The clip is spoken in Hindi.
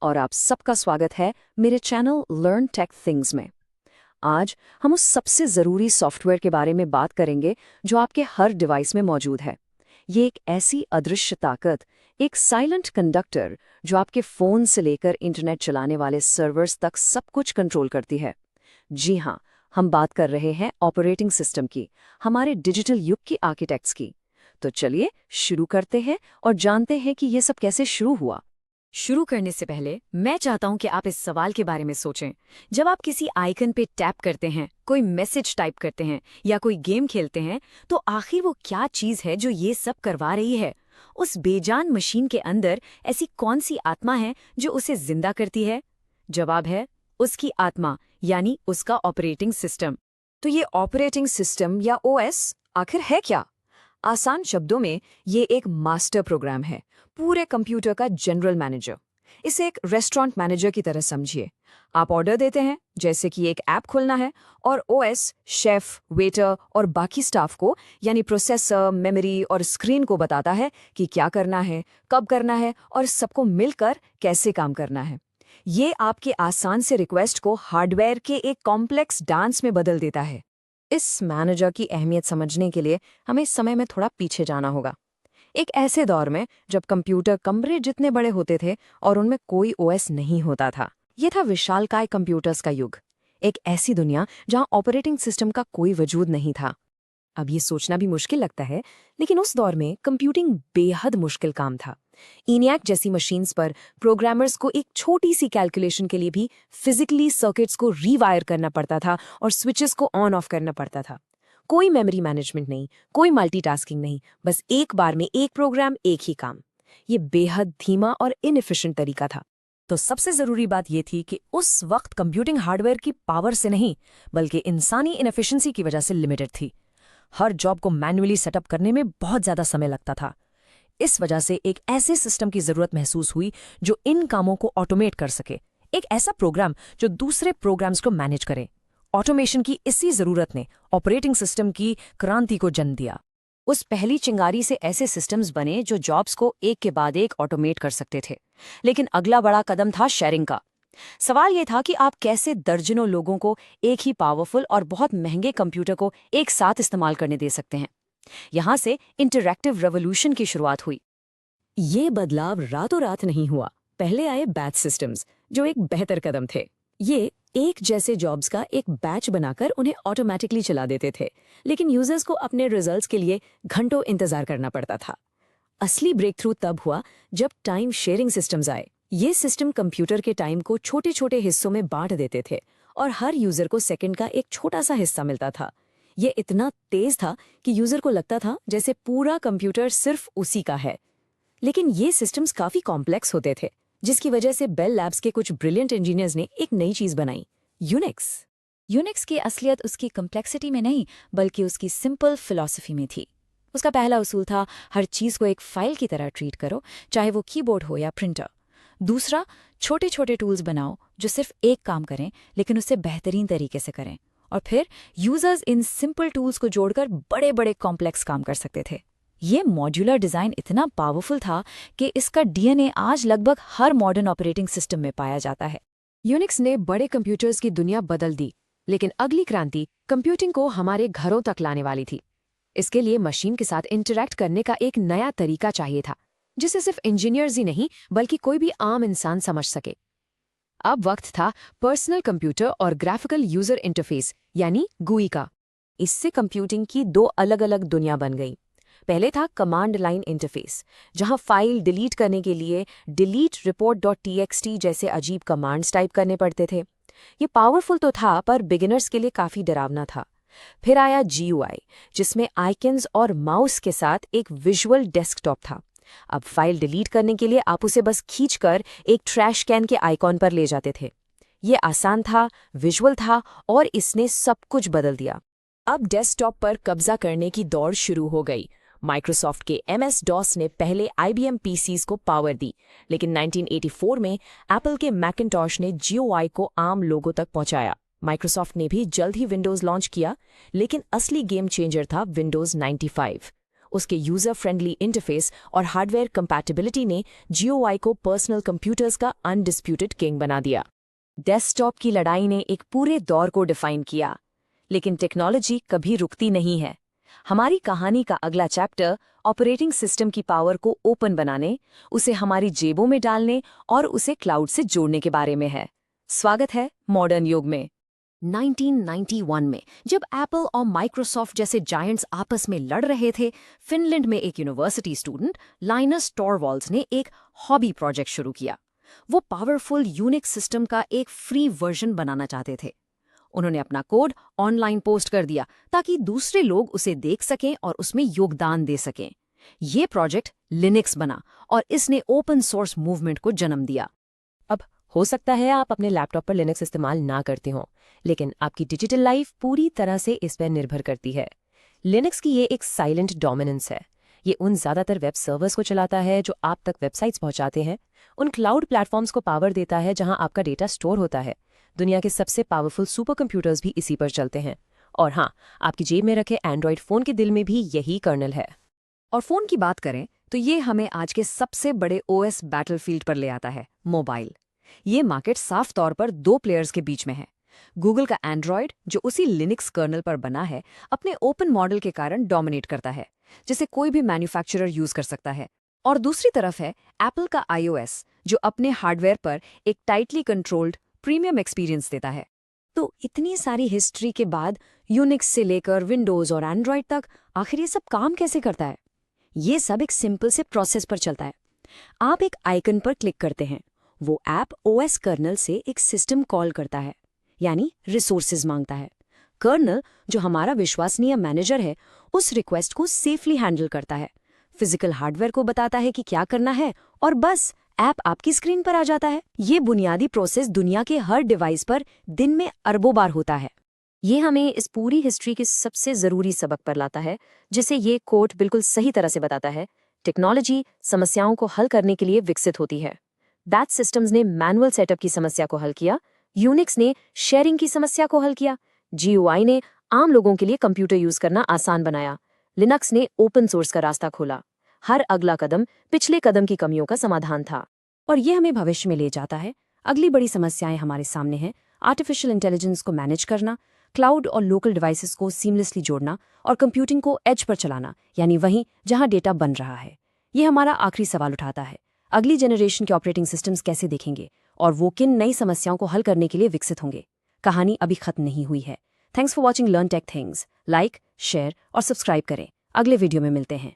और आप सबका स्वागत है मेरे चैनल लर्न टेक थिंग्स में। आज हम उस सबसे ज़रूरी सॉफ्टवेयर के बारे में बात करेंगे जो आपके हर डिवाइस में मौजूद है। ये एक ऐसी अदृश्य ताकत, एक साइलेंट कंडक्टर जो आपके फ़ोन से लेकर इंटरनेट चलाने वाले सर्वर्स तक सब कुछ कंट्रोल करती है। जी हाँ, हम बात कर रहे हैं ऑपरेटिंग सिस्टम की, हमारे डिजिटल युग की आर्किटेक्ट्स की। तो चलिए शुरू करते हैं और जानते हैं कि ये सब कैसे शुरू हुआ। शुरू करने से पहले मैं चाहता हूं कि आप इस सवाल के बारे में सोचें। जब आप किसी आइकन पे टैप करते हैं, कोई मैसेज टाइप करते हैं या कोई गेम खेलते हैं, तो आखिर वो क्या चीज़ है जो ये सब करवा रही है? उस बेजान मशीन के अंदर ऐसी कौन सी आत्मा है जो उसे जिंदा करती है? जवाब है उसकी आत्मा, यानी उसका ऑपरेटिंग सिस्टम। तो ये ऑपरेटिंग सिस्टम या ओएस आखिर है क्या? आसान शब्दों में ये एक मास्टर प्रोग्राम है, पूरे कंप्यूटर का जनरल मैनेजर। इसे एक रेस्टोरेंट मैनेजर की तरह समझिए। आप ऑर्डर देते हैं, जैसे कि एक ऐप खोलना है, और ओएस शेफ, वेटर और बाकी स्टाफ को, यानी प्रोसेसर, मेमोरी और स्क्रीन को बताता है कि क्या करना है, कब करना है और सबको मिलकर कैसे काम करना है। ये आपके आसान से रिक्वेस्ट को हार्डवेयर के एक कॉम्प्लेक्स डांस में बदल देता है। इस मैनेजर की अहमियत समझने के लिए हमें इस समय में थोड़ा पीछे जाना होगा। एक ऐसे दौर में जब कंप्यूटर कमरे जितने बड़े होते थे और उनमें कोई ओएस नहीं होता था। ये था विशालकाय कंप्यूटर्स का युग, एक ऐसी दुनिया जहां ऑपरेटिंग सिस्टम का कोई वजूद नहीं था। अब ये सोचना भी मुश्किल लगता है, लेकिन उस दौर में कंप्यूटिंग बेहद मुश्किल काम था। ENIAC जैसी मशीन्स पर प्रोग्रामर्स को एक छोटी सी कैलकुलेशन के लिए भी फिजिकली सर्किट्स को रीवायर करना पड़ता था और स्विचेस को ऑन ऑफ करना पड़ता था। कोई मेमोरी मैनेजमेंट नहीं, कोई मल्टीटास्किंग नहीं, बस एक बार में एक प्रोग्राम, एक ही काम। ये बेहद धीमा और इनएफिशिएंट तरीका था। तो सबसे ज़रूरी बात ये थी कि उस वक्त कंप्यूटिंग हार्डवेयर की पावर से नहीं, बल्कि इंसानी इनएफिशिएंसी की वजह से लिमिटेड थी। हर जॉब को मैन्युअली सेटअप करने में बहुत ज़्यादा समय लगता था। इस वजह से एक ऐसे सिस्टम की ज़रूरत महसूस हुई जो इन कामों को ऑटोमेट कर सके, एक ऐसा प्रोग्राम जो दूसरे प्रोग्राम्स को मैनेज करे। ऑटोमेशन की इसी ज़रूरत ने ऑपरेटिंग सिस्टम की क्रांति को जन्म दिया। उस पहली चिंगारी से ऐसे सिस्टम्स बने जो जॉब्स को एक के बाद एक ऑटोमेट कर सकते थे। लेकिन अगला बड़ा कदम था शेयरिंग का। सवाल ये था कि आप कैसे दर्जनों लोगों को एक ही पावरफुल और बहुत महंगे कंप्यूटर को एक साथ इस्तेमाल करने दे सकते हैं। यहां से इंटरैक्टिव रेवोल्यूशन की शुरुआत हुई। ये बदलाव रातों रात नहीं हुआ। पहले आए बैच सिस्टम्स, जो एक बेहतर कदम थे। ये एक जैसे जॉब्स का एक बैच बनाकर उन्हें ऑटोमेटिकली चला देते थे, लेकिन यूजर्स को अपने रिजल्ट्स के लिए घंटों इंतजार करना पड़ता था। असली ब्रेक थ्रू तब हुआ जब टाइम शेयरिंग सिस्टम्स आए। ये सिस्टम कंप्यूटर के टाइम को छोटे छोटे हिस्सों में बांट देते थे और हर यूजर को सेकंड का एक छोटा सा हिस्सा मिलता था। ये इतना तेज था कि यूजर को लगता था जैसे पूरा कंप्यूटर सिर्फ उसी का है। लेकिन ये सिस्टम्स काफी कॉम्प्लेक्स होते थे, जिसकी वजह से बेल लैब्स के कुछ ब्रिलियंट इंजीनियर्स ने एक नई चीज बनाई, यूनिक्स। यूनिक्स की असलियत उसकी कम्प्लेक्सिटी में नहीं, बल्कि उसकी सिंपल फिलॉसफी में थी। उसका पहला उसूल था, हर चीज को एक फाइल की तरह ट्रीट करो, चाहे वो कीबोर्ड हो या प्रिंटर। दूसरा, छोटे छोटे टूल्स बनाओ जो सिर्फ एक काम करें, लेकिन उससे बेहतरीन तरीके से करें। और फिर यूजर्स इन सिंपल टूल्स को जोड़कर बड़े बड़े कॉम्प्लेक्स काम कर सकते थे। ये मॉड्यूलर डिज़ाइन इतना पावरफुल था कि इसका DNA आज लगभग हर मॉडर्न ऑपरेटिंग सिस्टम में पाया जाता है। यूनिक्स ने बड़े कंप्यूटर्स की दुनिया बदल दी, लेकिन अगली क्रांति कंप्यूटिंग को हमारे घरों तक लाने वाली थी। इसके लिए मशीन के साथ इंटरैक्ट करने का एक नया तरीका चाहिए था, जिसे सिर्फ इंजीनियर्स ही नहीं बल्कि कोई भी आम इंसान समझ सके। अब वक्त था पर्सनल कंप्यूटर और ग्राफिकल यूजर इंटरफेस यानी GUI का। इससे कंप्यूटिंग की दो अलग अलग दुनिया बन गई। पहले था कमांड लाइन इंटरफेस, जहां फाइल डिलीट करने के लिए डिलीट report.txt जैसे अजीब कमांड्स टाइप करने पड़ते थे। ये पावरफुल तो था, पर बिगिनर्स के लिए काफ़ी डरावना था। फिर आया GUI, जिसमें आइकन्स और माउस के साथ एक विजुअल डेस्कटॉप था। अब फाइल डिलीट करने के लिए आप उसे बस खींचकर एक ट्रैश कैन के आइकॉन पर ले जाते थे। ये आसान था, विजुअल था और इसने सब कुछ बदल दिया। अब डेस्कटॉप पर कब्जा करने की दौड़ शुरू हो गई। माइक्रोसॉफ्ट के MS-DOS ने पहले IBM PCs को पावर दी, लेकिन 1984 में एप्पल के मैकिन्टॉश ने GUI को आम लोगों तक पहुंचाया। माइक्रोसॉफ्ट ने भी जल्द ही विंडोज़ लॉन्च किया, लेकिन असली गेम चेंजर था विंडोज़ 95। उसके यूजर फ्रेंडली इंटरफेस और हार्डवेयर कंपैटिबिलिटी ने GUI को पर्सनल कंप्यूटर्स का अनडिस्प्यूटेड किंग बना दिया। डेस्कटॉप की लड़ाई ने एक पूरे दौर को डिफाइन किया, लेकिन टेक्नोलॉजी कभी रुकती नहीं है। हमारी कहानी का अगला चैप्टर ऑपरेटिंग सिस्टम की पावर को ओपन बनाने, उसे हमारी जेबों में डालने और उसे क्लाउड से जोड़ने के बारे में है। स्वागत है मॉडर्न युग में। 1991 में जब एप्पल और माइक्रोसॉफ्ट जैसे जायंट्स आपस में लड़ रहे थे, फिनलैंड में एक यूनिवर्सिटी स्टूडेंट लाइनस टॉरवाल्ड्स ने एक हॉबी प्रोजेक्ट शुरू किया। वो पावरफुल यूनिक्स सिस्टम का एक फ्री वर्जन बनाना चाहते थे। उन्होंने अपना कोड ऑनलाइन पोस्ट कर दिया ताकि दूसरे लोग उसे देख सकें और उसमें योगदान दे सकें। ये प्रोजेक्ट लिनक्स बना और इसने ओपन सोर्स मूवमेंट को जन्म दिया। अब हो सकता है आप अपने लैपटॉप पर लिनक्स इस्तेमाल ना करते हों, लेकिन आपकी डिजिटल लाइफ पूरी तरह से इस पर निर्भर करती है। लिनक्स की ये एक साइलेंट डोमिनेंस है। ये उन ज़्यादातर वेब सर्वर्स को चलाता है जो आप तक वेबसाइट्स पहुंचाते हैं, उन क्लाउड प्लेटफॉर्म्स को पावर देता है जहां आपका डेटा स्टोर होता है। दुनिया के सबसे पावरफुल सुपर कंप्यूटर्स भी इसी पर चलते हैं। और हाँ, आपकी जेब में रखे एंड्रॉयड फ़ोन के दिल में भी यही कर्नल है। और फ़ोन की बात करें तो ये हमें आज के सबसे बड़े OS बैटलफील्ड पर ले आता है, मोबाइल। ये मार्केट साफ तौर पर दो प्लेयर्स के बीच में है। गूगल का एंड्रॉयड, जो उसी लिनक्स कर्नल पर बना है, अपने ओपन मॉडल के कारण डोमिनेट करता है, जिसे कोई भी मैन्युफैक्चरर यूज कर सकता है। और दूसरी तरफ है एप्पल का iOS, जो अपने हार्डवेयर पर एक टाइटली कंट्रोल्ड प्रीमियम एक्सपीरियंस देता है। तो इतनी सारी हिस्ट्री के बाद यूनिक्स से लेकर विंडोज और एंड्रॉयड तक आखिर ये सब काम कैसे करता है? ये सब एक सिंपल से प्रोसेस पर चलता है। आप एक आइकन पर क्लिक करते हैं, वो ऐप OS कर्नल से एक सिस्टम कॉल करता है, यानी रिसोर्सेज मांगता है। कर्नल, जो हमारा विश्वसनीय मैनेजर है, उस रिक्वेस्ट को सेफली हैंडल करता है, फिजिकल हार्डवेयर को बताता है कि क्या करना है, और बस ऐप आपकी स्क्रीन पर आ जाता है। ये बुनियादी प्रोसेस दुनिया के हर डिवाइस पर दिन में अरबों बार होता है। ये हमें इस पूरी हिस्ट्री के सबसे ज़रूरी सबक पर लाता है, जिसे ये कोट बिल्कुल सही तरह से बताता है। टेक्नोलॉजी समस्याओं को हल करने के लिए विकसित होती है। बैच सिस्टम्स ने मैनुअल सेटअप की समस्या को हल किया, यूनिक्स ने शेयरिंग की समस्या को हल किया, GUI ने आम लोगों के लिए कंप्यूटर यूज करना आसान बनाया, लिनक्स ने ओपन सोर्स का रास्ता खोला। हर अगला कदम पिछले कदम की कमियों का समाधान था। और ये हमें भविष्य में ले जाता है। अगली बड़ी समस्याएं हमारे सामने हैं: आर्टिफिशियल इंटेलिजेंस को मैनेज करना, क्लाउड और लोकल डिवाइसेस को सीमलेसली जोड़ना, और कंप्यूटिंग को एज पर चलाना, यानी वहीं जहां डेटा बन रहा है। ये हमारा आखिरी सवाल उठाता है, अगली जनरेशन के ऑपरेटिंग सिस्टम्स कैसे दिखेंगे और वो किन नई समस्याओं को हल करने के लिए विकसित होंगे। कहानी अभी खत्म नहीं हुई है। Thanks for watching learn take things. Like, share और सब्सक्राइब करें। अगले वीडियो में मिलते हैं।